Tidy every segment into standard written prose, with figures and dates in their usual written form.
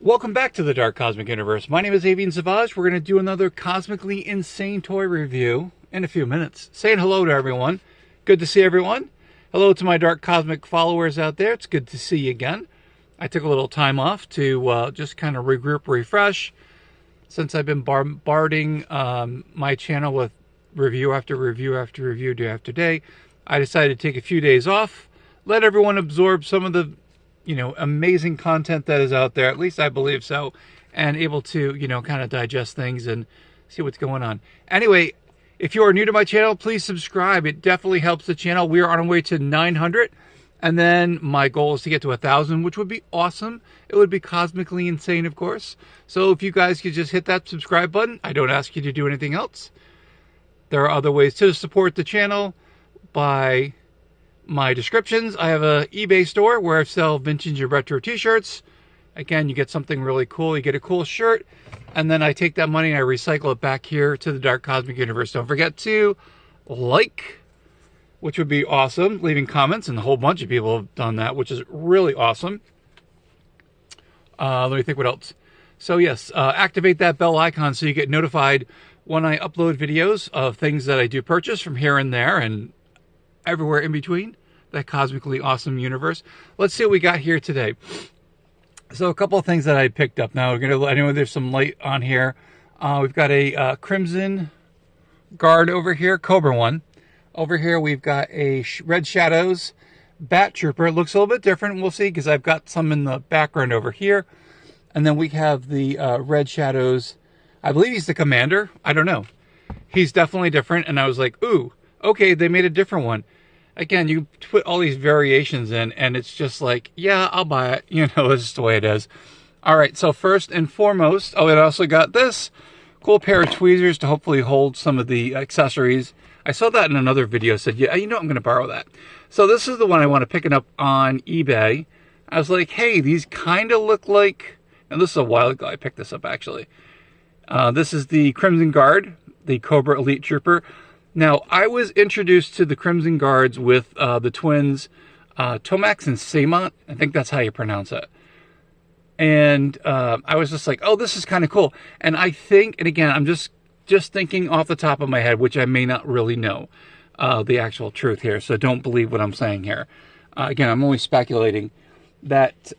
Welcome back to the Dark Cosmic Universe. My name is Avian Savage. We're going to do another Cosmically Insane toy review in a few minutes. Saying hello to everyone. Good to see everyone. Hello to my Dark Cosmic followers out there. It's good to see you again. I took a little time off to just kind of regroup, refresh. Since I've been bombarding my channel with review after review after review, day after day, I decided to take a few days off, let everyone absorb some of the amazing content that is out there, at least I believe so, and able to, kind of digest things and see what's going on. Anyway, if you are new to my channel, please subscribe. It definitely helps the channel. We are on our way to 900, and then my goal is to get to 1,000, which would be awesome. It would be cosmically insane, of course. So if you guys could just hit that subscribe button, I don't ask you to do anything else. There are other ways to support the channel by my descriptions. I have a eBay store where I sell vintage and retro t-shirts. Again, you get something really cool. You get a cool shirt, and then I take that money and I recycle it back here to the Dark Cosmic Universe. Don't forget to like, which would be awesome. Leaving comments, and a whole bunch of people have done that, which is really awesome. Let me think what else. So yes, activate that bell icon so you get notified when I upload videos of things that I do purchase from here and there and everywhere in between that cosmically awesome universe. Let's see what we got here today. So a couple of things that I picked up. Now we're gonna, I know there's some light on here. We've got a Crimson Guard over here, Cobra one. Over here we've got a Red Shadows Bat Trooper. It looks a little bit different. We'll see, because I've got some in the background over here. And then we have the Red Shadows. I believe he's the commander. I don't know. He's definitely different. And I was like, ooh, okay, they made a different one. Again, you put all these variations in, and it's just like, yeah, I'll buy it. It's just the way it is. All right, so first and foremost, oh, it also got this cool pair of tweezers to hopefully hold some of the accessories. I saw that in another video, said, yeah, I'm going to borrow that. So this is the one I want to pick it up on eBay. I was like, hey, these kind of look like, and this is a while ago I picked this up, actually. This is the Crimson Guard, the Cobra Elite Trooper. Now, I was introduced to the Crimson Guards with the twins, Tomax and Saymont. I think that's how you pronounce it. And I was just like, oh, this is kind of cool. And I think, and again, I'm just thinking off the top of my head, which I may not really know the actual truth here. So don't believe what I'm saying here. Again, I'm only speculating that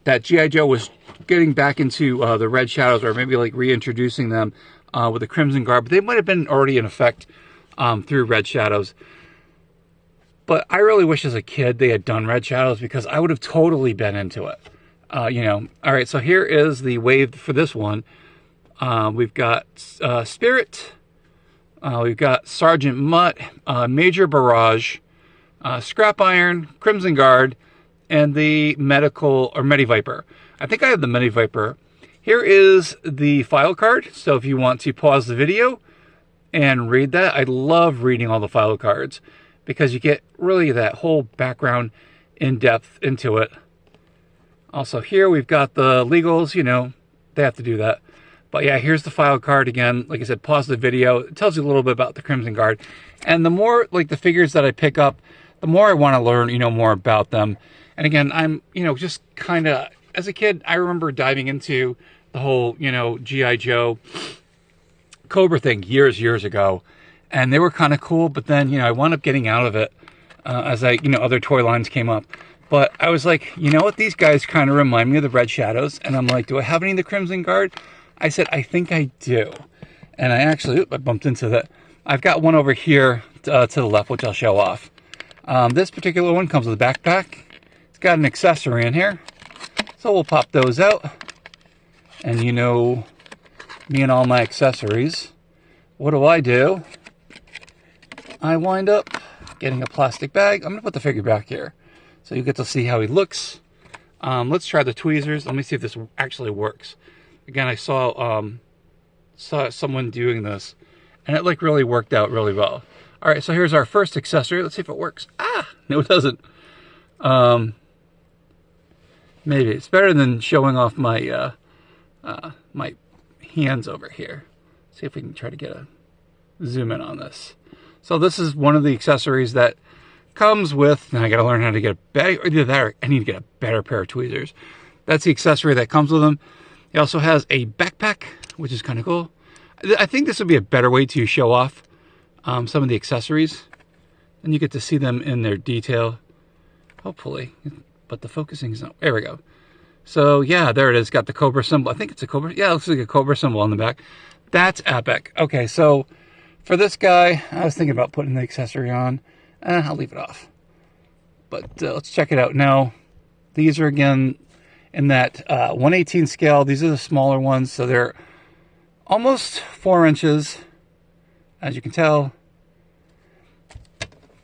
that G.I. Joe was getting back into the Red Shadows, or maybe like reintroducing them with the Crimson Guard, but they might have been already in effect through Red Shadows. But I really wish as a kid they had done Red Shadows, because I would have totally been into it. All right, so here is the wave for this one. We've got Spirit, we've got Sergeant Mutt, Major Barrage, Scrap Iron, Crimson Guard, and the Medical, or Mediviper. I think I have the Mediviper. Here is the file card, so if you want to pause the video and read that, I love reading all the file cards, because you get really that whole background in depth into it. Also here we've got the legals, they have to do that. But yeah, here's the file card again. Like I said, pause the video. It tells you a little bit about the Crimson Guard. And the more, like, the figures that I pick up, the more I want to learn, more about them. And again, I'm, just kind of, as a kid, I remember diving into the whole, G.I. Joe Cobra thing years ago. And they were kind of cool, but then, I wound up getting out of it as other toy lines came up. But I was like, you know what? These guys kind of remind me of the Red Shadows. And I'm like, do I have any of the Crimson Guard? I said, I think I do. And I bumped into that. I've got one over here to the left, which I'll show off. This particular one comes with a backpack. It's got an accessory in here. So we'll pop those out. And me and all my accessories. What do? I wind up getting a plastic bag. I'm going to put the figure back here, so you get to see how he looks. Let's try the tweezers. Let me see if this actually works. Again, I saw someone doing this, and it really worked out really well. All right, so here's our first accessory. Let's see if it works. No, it doesn't. Maybe it's better than showing off my my hands over here. See if we can try to get a zoom in on this. So this is one of the accessories that comes with, now I gotta learn how to get a better, either that or I need to get a better pair of tweezers. that's the accessory that comes with them. He also has a backpack, which is kind of cool. I think this would be a better way to show off some of the accessories. And you get to see them in their detail, hopefully. But the focusing is not... There we go. So, yeah, there it is. Got the Cobra symbol. I think it's a Cobra. Yeah, it looks like a Cobra symbol on the back. That's epic. Okay, so for this guy, I was thinking about putting the accessory on. I'll leave it off. But let's check it out. Now, these are, again, in that 1/18 scale. These are the smaller ones, so they're almost 4 inches, as you can tell.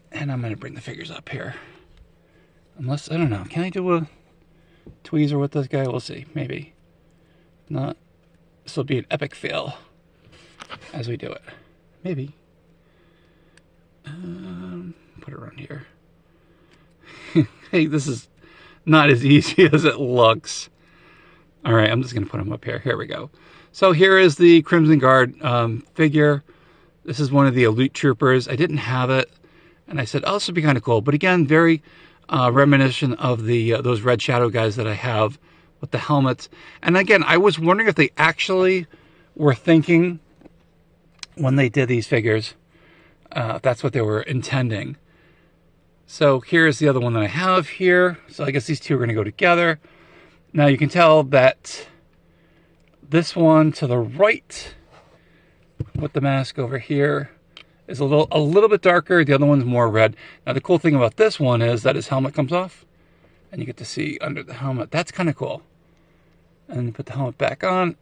And I'm going to bring the figures up here. Unless, I don't know, can I do a tweezer with this guy? We'll see, maybe. Not. This will be an epic fail as we do it. Maybe. Put it around here. Hey, this is not as easy as it looks. All right, I'm just going to put him up here. Here we go. So here is the Crimson Guard figure. This is one of the Elite Troopers. I didn't have it. And I said, oh, this would be kind of cool. But again, very reminiscent of the those Red Shadow guys that I have with the helmets. And again, I was wondering if they actually were thinking when they did these figures, if that's what they were intending. So here's the other one that I have here. So I guess these two are going to go together. Now you can tell that this one to the right with the mask over here is a little bit darker. The other one's more red. Now the cool thing about this one is that his helmet comes off and you get to see under the helmet. That's kind of cool. And then you put the helmet back on,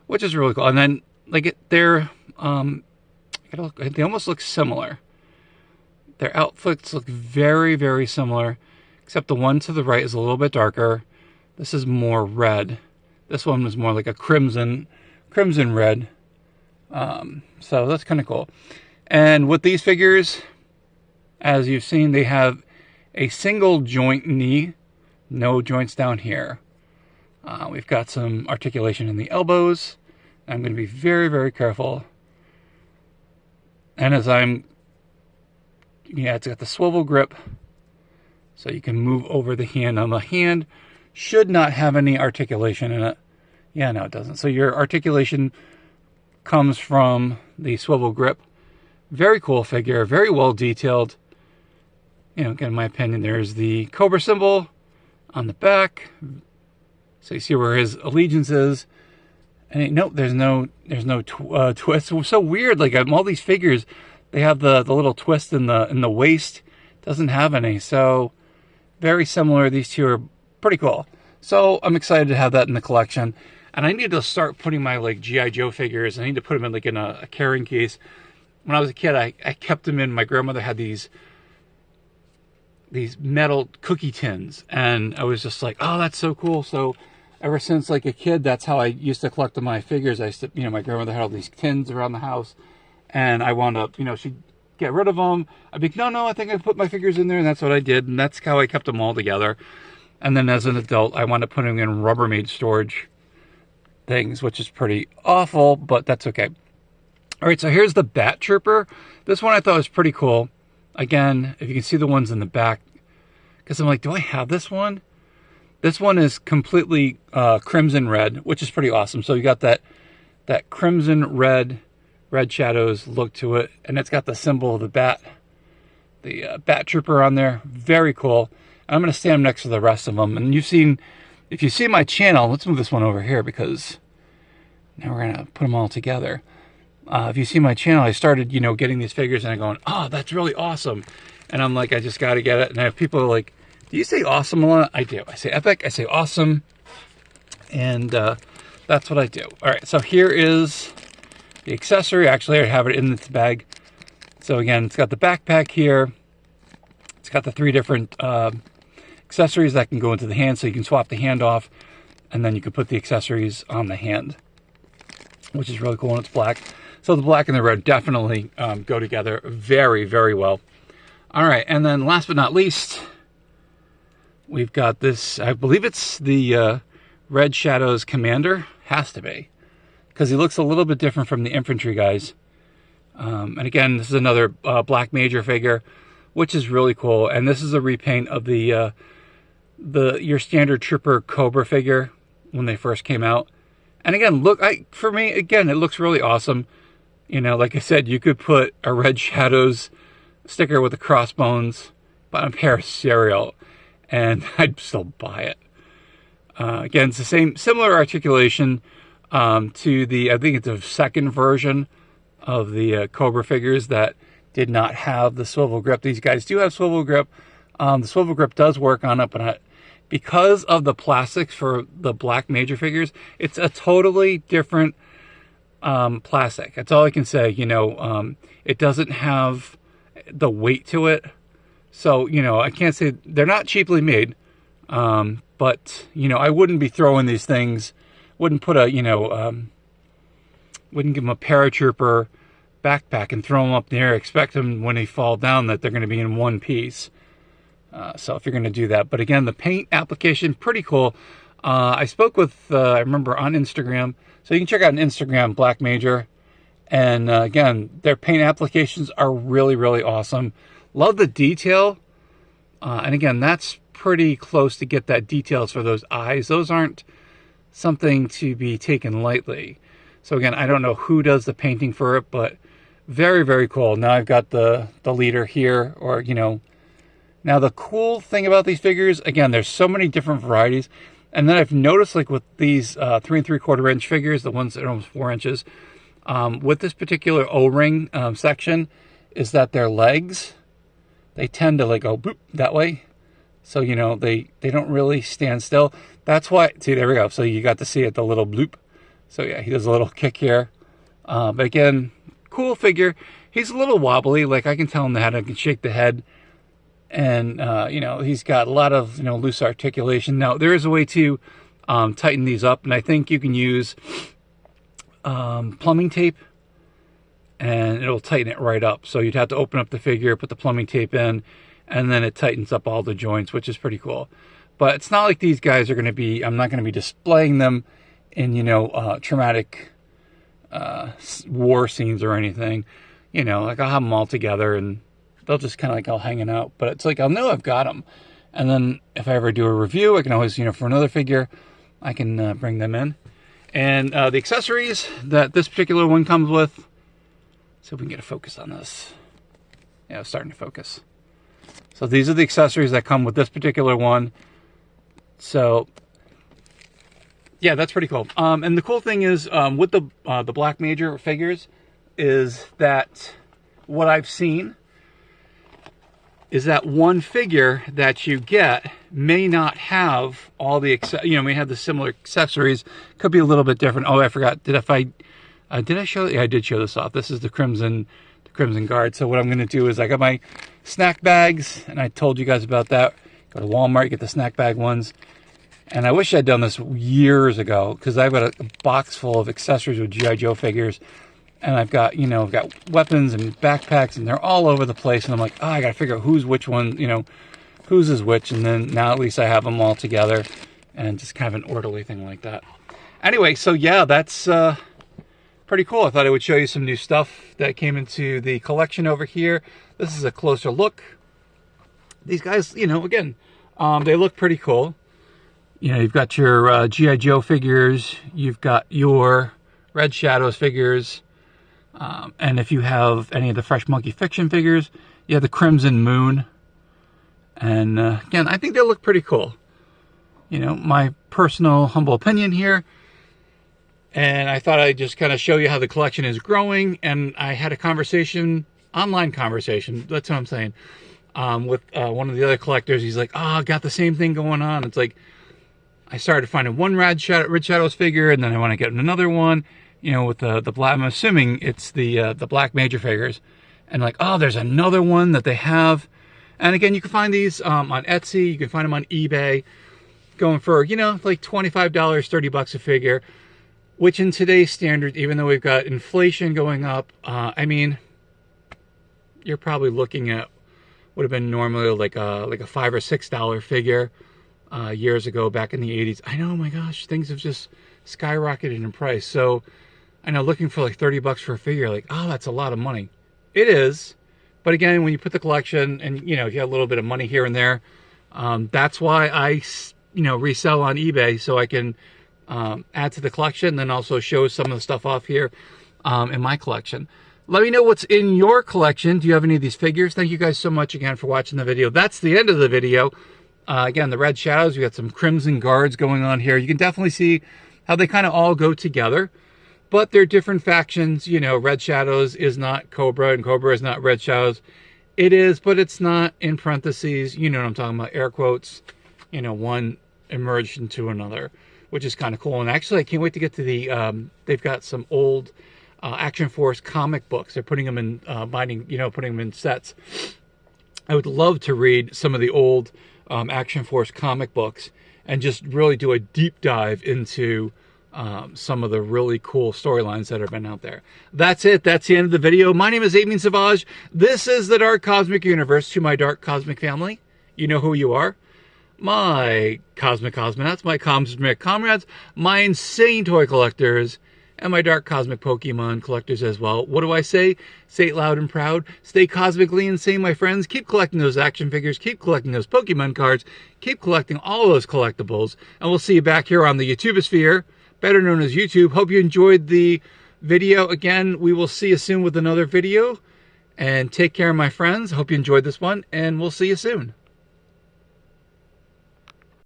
which is really cool. And then like they almost look similar. Their outfits look very, very similar, except the one to the right is a little bit darker. This is more red. This one was more like a crimson red. So that's kind of cool. And with these figures, as you've seen, they have a single joint knee, no joints down here. We've got some articulation in the elbows. I'm going to be very, very careful. And as it's got the swivel grip, so you can move over the hand. On the hand should not have any articulation in it. Yeah, no, it doesn't. So your articulation comes from the swivel grip. Very cool figure, very well detailed. You know, again, in my opinion, there's the Cobra symbol on the back. So you see where his allegiance is. And nope, there's no twist. It was so weird. Like all these figures, they have the little twist in the waist. Doesn't have any. So very similar. These two are pretty cool. So I'm excited to have that in the collection. And I need to start putting my like G.I. Joe figures. I need to put them in like in a carrying case. When I was a kid, I kept them in. My grandmother had these metal cookie tins, and I was just like, oh, that's so cool. So ever since like a kid, that's how I used to collect my figures. I used to, my grandmother had all these tins around the house, and I wound up, she'd get rid of them. I'd be, no, I think I put my figures in there, and that's what I did, and that's how I kept them all together. And then as an adult, I wound up putting them in Rubbermaid storage things, which is pretty awful, but that's okay. All right, so here's the Bat Trooper. This one I thought was pretty cool. Again, if you can see the ones in the back, because I'm like, do I have this one? This one is completely crimson red, which is pretty awesome. So you got that crimson red shadows look to it, and it's got the symbol of the bat, the Bat Trooper on there. Very cool. I'm going to stand next to the rest of them. And if you see my channel, let's move this one over here because now we're going to put them all together. If you see my channel, I started, getting these figures and I'm going, oh, that's really awesome. And I'm like, I just got to get it. And I have people like, do you say awesome a lot? I do. I say epic. I say awesome. And that's what I do. All right. So here is the accessory. Actually, I have it in this bag. So again, it's got the backpack here. It's got the 3 different accessories that can go into the hand. So you can swap the hand off and then you can put the accessories on the hand, which is really cool when it's black. So the black and the red definitely go together very, very well. All right, and then last but not least, we've got this, I believe it's the Red Shadows Commander. Has to be, because he looks a little bit different from the infantry guys. And again, this is another Black Major figure, which is really cool. And this is a repaint of the your standard Trooper Cobra figure when they first came out. And again, for me, again, it looks really awesome. You know, like I said, you could put a Red Shadows sticker with the crossbones on a pair of cereal, and I'd still buy it. Again, it's the similar articulation to the, I think it's the second version of the Cobra figures that did not have the swivel grip. These guys do have swivel grip. The swivel grip does work on it, but because of the plastics for the Black Major figures, it's a totally different plastic. That's all I can say. You know, it doesn't have the weight to it. So, you know, I can't say they're not cheaply made. But, you know, I wouldn't be throwing these things, wouldn't put a, you know, wouldn't give them a paratrooper backpack and throw them up in the air, expect them when they fall down that they're going to be in one piece. So if you're going to do that. But again, the paint application, pretty cool. I spoke with, I remember on Instagram, so you can check out on Instagram, Black Major. And again, their paint applications are really, really awesome. Love the detail. And again, that's pretty close to get that details for those eyes. Those aren't something to be taken lightly. So again, I don't know who does the painting for it, but very, very cool. Now I've got the leader here, or, you know, now the cool thing about these figures, again, there's so many different varieties. And then I've noticed, like with these 3 3/4 inch figures, the ones that are almost 4 inches, with this particular O-ring section, is that their legs, they tend to like go boop that way. So, you know, they don't really stand still. That's why, see, there we go. So you got to see it, the little bloop. So yeah, he does a little kick here. But again, cool figure. He's a little wobbly. Like I can tell him that I can shake the head. And, you know, he's got a lot of, you know, loose articulation. Now, there is a way to tighten these up. And I think you can use plumbing tape. And it'll tighten it right up. So you'd have to open up the figure, put the plumbing tape in, and then it tightens up all the joints, which is pretty cool. But it's not like these guys are going to be, I'm not going to be displaying them in, you know, traumatic war scenes or anything. You know, like I'll have them all together and they'll just kind of like all hanging out. But it's like, I'll know I've got them. And then if I ever do a review, I can always, you know, for another figure, I can bring them in. And the accessories that this particular one comes with, so if we can get a focus on this. Yeah, it's starting to focus. So these are the accessories that come with this particular one. So yeah, that's pretty cool. And the cool thing is with the Black Major figures is that what I've seen is that one figure that you get may not have all the, you know, may have the similar accessories. Could be a little bit different. Oh, I forgot. Did I show? Yeah, I did show this off. This is the Crimson Guard. So what I'm going to do is I got my snack bags, and I told you guys about that. Go to Walmart, get the snack bag ones. And I wish I'd done this years ago, because I've got a box full of accessories with G.I. Joe figures. And I've got, you know, I've got weapons and backpacks, and they're all over the place. And I'm like, oh, I got to figure out who's which one, you know, whose is which. And then now at least I have them all together, and just kind of an orderly thing like that. Anyway, so yeah, that's pretty cool. I thought I would show you some new stuff that came into the collection over here. This is a closer look. These guys, you know, again, they look pretty cool. You know, you've got your G.I. Joe figures. You've got your Red Shadows figures. And if you have any of the Fresh Monkey Fiction figures, you have the Crimson Moon. And again, I think they look pretty cool. You know, my personal humble opinion here. And I thought I'd just kind of show you how the collection is growing. And I had a conversation, online conversation, that's what I'm saying, with one of the other collectors. He's like, oh, I got the same thing going on. It's like, I started finding one Red Shadows figure, and then I want to get another one, you know, with the black, I'm assuming it's the Black Major figures. And like, oh, there's another one that they have. And again, you can find these on Etsy. You can find them on eBay, going for, you know, like $25, $30 a figure. Which in today's standards, even though we've got inflation going up, I mean, you're probably looking at would have been normally like a $5 or $6 figure years ago, back in the 80s. I know, oh my gosh, things have just skyrocketed in price. So I know, looking for like $30 for a figure, like, oh, that's a lot of money. It is, but again, when you put the collection and, you know, if you have a little bit of money here and there, That's why I, resell on eBay, so I can add to the collection, and then also show some of the stuff off here in my collection. Let me know what's in your collection. Do you have any of these figures? Thank you guys so much again for watching the video. That's the end of the video. Again, the red shadows, we got some crimson guards going on here. You can definitely see how they kind of all go together, but they're different factions. Red shadows is not Cobra, and Cobra is not red shadows. It is, but it's not in parentheses. You know what I'm talking about, air quotes. One emerged into another, which is kind of cool. And actually, I can't wait to get to the, they've got some old Action Force comic books. They're putting them in putting them in sets. I would love to read some of the old Action Force comic books and just really do a deep dive into some of the really cool storylines that have been out there. That's it. That's the end of the video. My name is Amin Savage. This is the Dark Cosmic Universe. To my Dark Cosmic family, you know who you are. My Cosmic Cosmonauts, my Cosmic Comrades, my insane toy collectors, and my Dark Cosmic Pokemon collectors as well. What do I say? Say it loud and proud. Stay cosmically insane, my friends. Keep collecting those action figures. Keep collecting those Pokemon cards. Keep collecting all those collectibles. And we'll see you back here on the YouTubosphere, better known as YouTube. Hope you enjoyed the video. Again, we will see you soon with another video. And take care, my friends. Hope you enjoyed this one, and we'll see you soon.